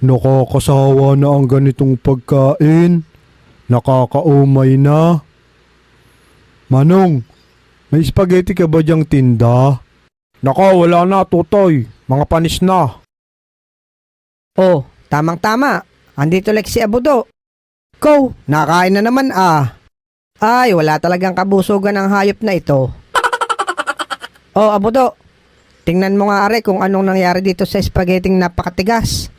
Nakakasawa na ang ganitong pagkain. Nakakaumay na. Manong, may spaghetti ka ba diyang tinda? Nako, wala na, Tutoy. Mga panis na. Oh, tamang-tama. Andito Lex si Abudo. Ko, nakain na naman ah. Ay, wala talagang kabusugan ng hayop na ito. Oh, Abudo. Tingnan mo nga are kung anong nangyari dito sa spaghetting napakatigas.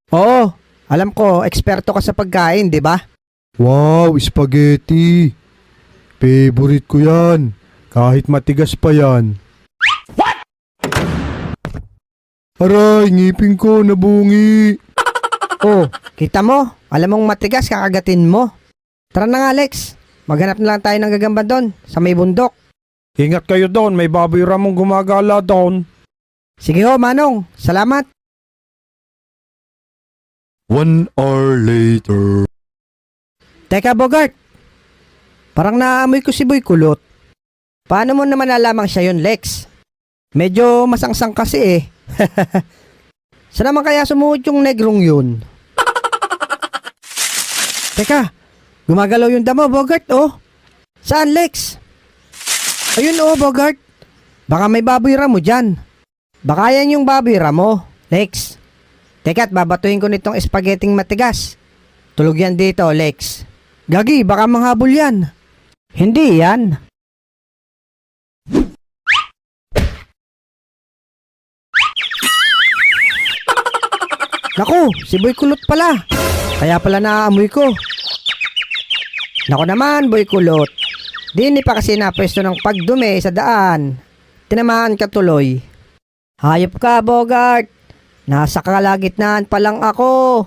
Oo, alam ko, eksperto ka sa pagkain, di ba? Wow, spaghetti. Favorite ko yan. Kahit matigas pa yan. What? Aray, ngipin ko nabungi. Oh, kita mo? Alam mong matigas, kakagatin mo. Tara na nga, Alex. Maghanap na lang tayo ng gagamba doon, sa may bundok. Ingat kayo doon, may baboy ramong gumagala doon. Sige ho, Manong. Salamat. 1 hour later. Teka, Bogart. Parang naamoy ko si Boy Kulot. Paano mo naman alamang siya yun, Lex? Medyo masangsang kasi eh. Saan naman kaya sumuot yung negrong yun? Teka, gumagalaw yung damo, Bogart, oh. Saan, Lex? Ayun, oh, Bogart. Baka may baboy ramo dyan. Baka yan yung baboy ramo, Lex. Teka, at babatuhin ko nitong spaghetting matigas. Tulog yan dito, Lex. Gagi, baka manghabol yan. Hindi yan. Naku, si Boy Kulot pala. Kaya pala naaamoy ko. Naku naman, Boy Kulot. Di pa kasi napwesto ng pagdumi sa daan. Tinamaan ka tuloy. Hayop ka, Bogart. Nasa kalagitnaan pa lang ako.